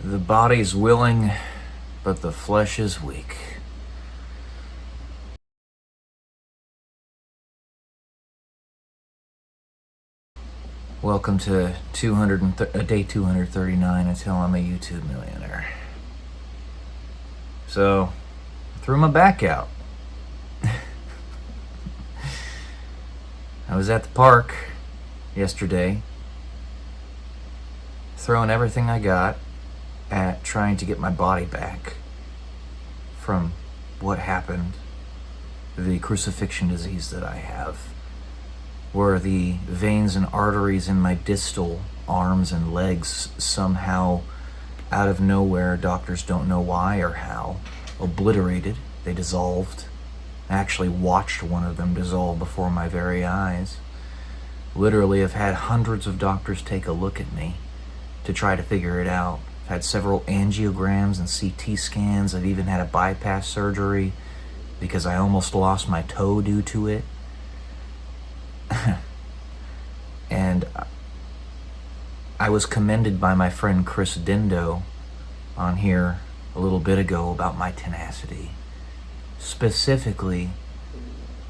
The body's willing, but the flesh is weak. Welcome to day 239 until I'm a YouTube millionaire. So, I threw my back out. I was at the park yesterday, throwing everything I got at trying to get my body back from what happened, the crucifixion disease that I have, where the veins and arteries in my distal arms and legs somehow, out of nowhere, doctors don't know why or how, obliterated. They dissolved. I actually watched one of them dissolve before my very eyes. Literally, I've had hundreds of doctors take a look at me to try to figure it out. I've had several angiograms and CT scans. I've even had a bypass surgery because I almost lost my toe due to it. And I was commended by my friend Chris Dindo on here a little bit ago about my tenacity. Specifically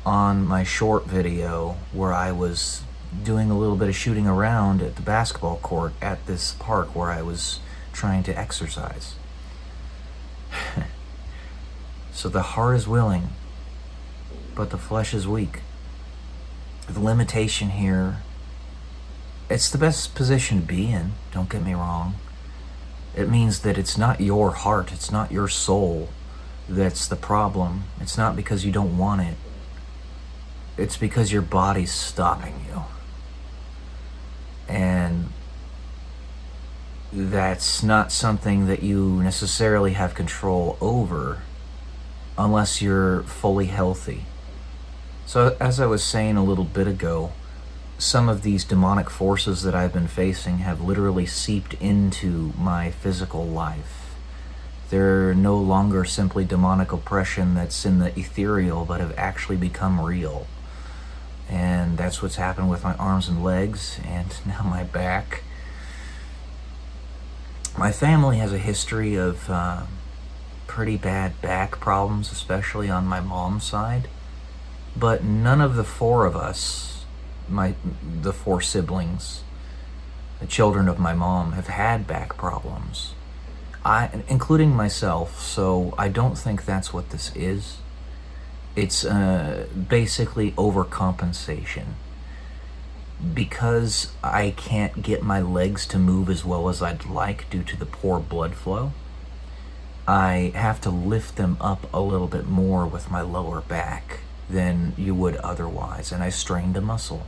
on my short video where I was doing a little bit of shooting around at the basketball court at this park where I was trying to exercise. So the heart is willing, but the flesh is weak. The limitation here, it's the best position to be in, don't get me wrong. It means that it's not your heart, it's not your soul that's the problem. It's not because you don't want it. It's because your body's stopping you. And that's not something that you necessarily have control over unless you're fully healthy. So as I was saying a little bit ago, some of these demonic forces that I've been facing have literally seeped into my physical life. They're no longer simply demonic oppression that's in the ethereal, but have actually become real. And that's what's happened with my arms and legs, and now my back. My family has a history of pretty bad back problems, especially on my mom's side. But none of the four of us, the four siblings, the children of my mom, have had back problems. Including myself, so I don't think that's what this is. It's basically overcompensation. Because I can't get my legs to move as well as I'd like due to the poor blood flow, I have to lift them up a little bit more with my lower back than you would otherwise, and I strained a muscle.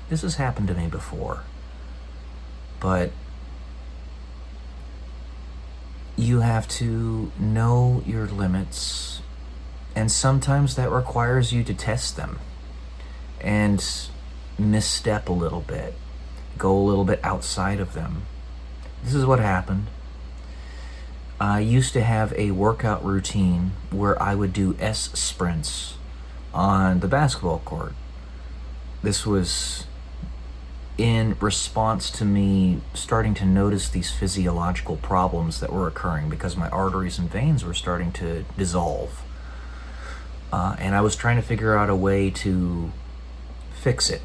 This has happened to me before, but you have to know your limits, and sometimes that requires you to test them and misstep a little bit, go a little bit outside of them. This is what happened. I used to have a workout routine where I would do S sprints on the basketball court. This was in response to me starting to notice these physiological problems that were occurring because my arteries and veins were starting to dissolve. And I was trying to figure out a way to fix it.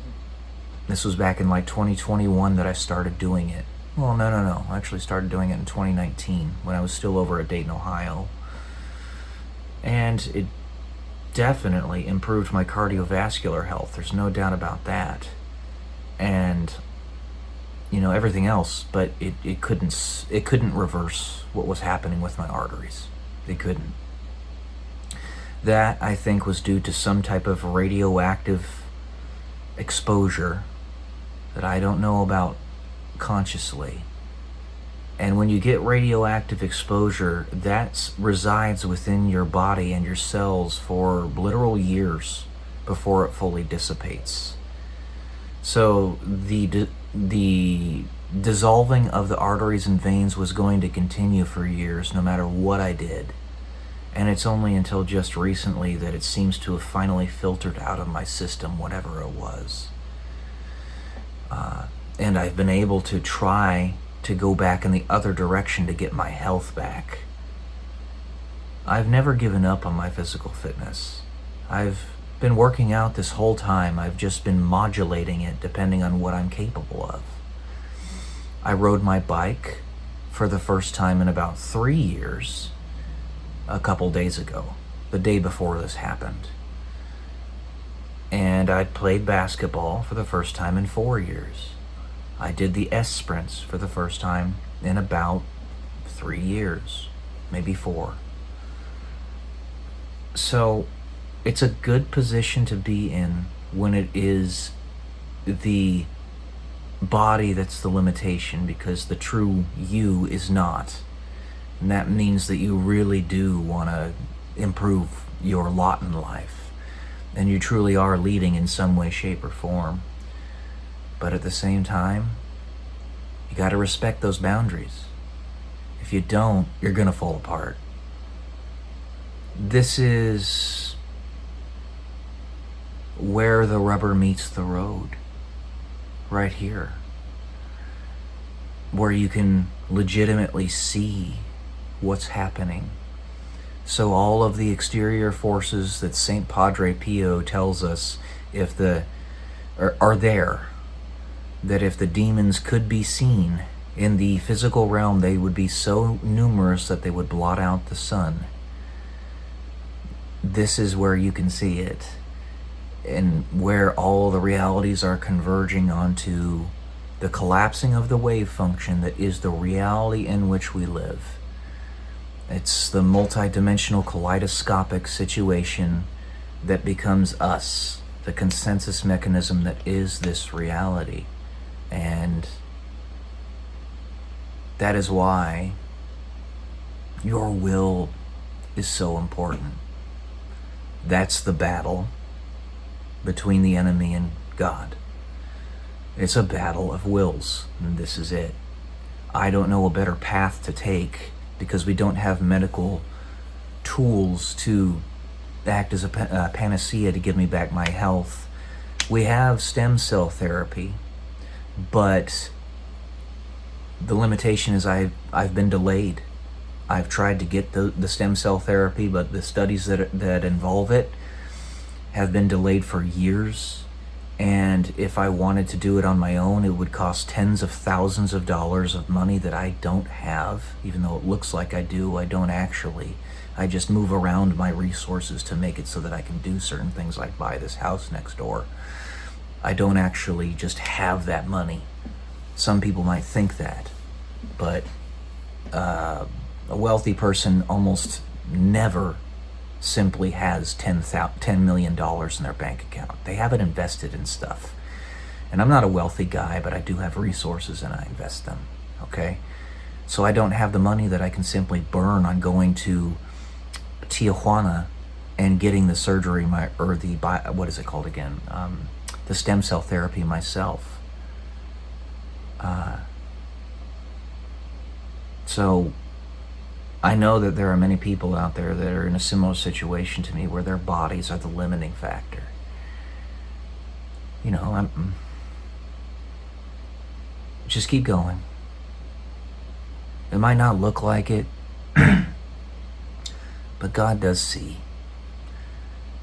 This was back in like 2021 that I started doing it. Well, no. I actually started doing it in 2019 when I was still over at Dayton, Ohio. And it definitely improved my cardiovascular health. There's no doubt about that. And, you know, everything else, but it couldn't reverse what was happening with my arteries. It couldn't. That, I think, was due to some type of radioactive exposure that I don't know about consciously. And when you get radioactive exposure, that resides within your body and your cells for literal years before it fully dissipates. So the dissolving of the arteries and veins was going to continue for years no matter what I did. And it's only until just recently that it seems to have finally filtered out of my system, whatever it was. And I've been able to try to go back in the other direction to get my health back. I've never given up on my physical fitness. I've been working out this whole time. I've just been modulating it depending on what I'm capable of. I rode my bike for the first time in about 3 years a couple days ago, the day before this happened. And I played basketball for the first time in 4 years. I did the S sprints for the first time in about 3 years, maybe 4. So it's a good position to be in when it is the body that's the limitation, because the true you is not. And that means that you really do want to improve your lot in life. And you truly are leading in some way, shape, or form. But at the same time, you got to respect those boundaries. If you don't, you're going to fall apart. This is where the rubber meets the road. Right here. Where you can legitimately see what's happening. So all of the exterior forces that St. Padre Pio tells us are there, that if the demons could be seen in the physical realm, they would be so numerous that they would blot out the sun. This is where you can see it, and where all the realities are converging onto the collapsing of the wave function that is the reality in which we live. It's the multidimensional kaleidoscopic situation that becomes us, the consensus mechanism that is this reality. And that is why your will is so important. That's the battle between the enemy and God. It's a battle of wills, and this is it. I don't know a better path to take, because we don't have medical tools to act as a panacea to give me back my health. We have stem cell therapy, but the limitation is I've been delayed. I've tried to get the stem cell therapy, but the studies that involve it have been delayed for years. And if I wanted to do it on my own, it would cost tens of thousands of dollars of money that I don't have. Even though it looks like I do, I don't actually. I just move around my resources to make it so that I can do certain things, like buy this house next door. I don't actually just have that money. Some people might think that, but a wealthy person almost never simply has $10 million in their bank account. They have it invested in stuff. And I'm not a wealthy guy, but I do have resources and I invest them, okay? So I don't have the money that I can simply burn on going to Tijuana and getting the surgery, what is it called again? The stem cell therapy myself. So I know that there are many people out there that are in a similar situation to me, where their bodies are the limiting factor. You know, just keep going. It might not look like it, but God does see.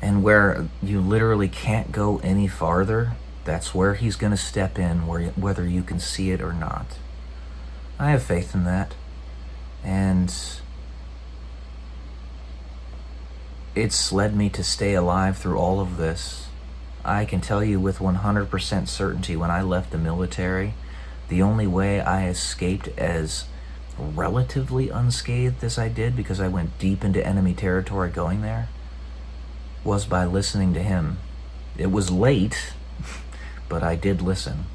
And where you literally can't go any farther, that's where He's going to step in, whether you can see it or not. I have faith in that. And it's led me to stay alive through all of this. I can tell you with 100% certainty, when I left the military, the only way I escaped as relatively unscathed as I did, because I went deep into enemy territory going there, was by listening to Him. It was late, but I did listen.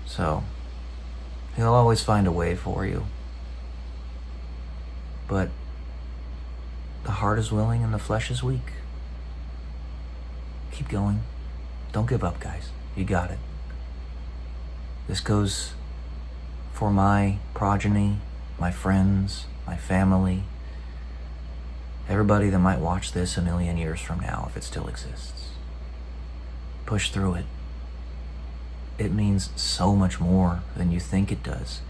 So, He'll always find a way for you. But the heart is willing and the flesh is weak. Keep going. Don't give up, guys. You got it. This goes for my progeny, my friends, my family, everybody that might watch this a million years from now, if it still exists. Push through it. it means so much more than you think it does,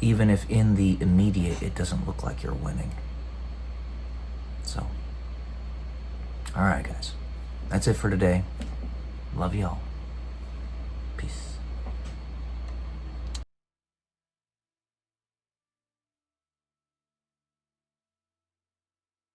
even if in the immediate it doesn't look like you're winning. So, all right, guys. That's it for today. Love y'all. Peace.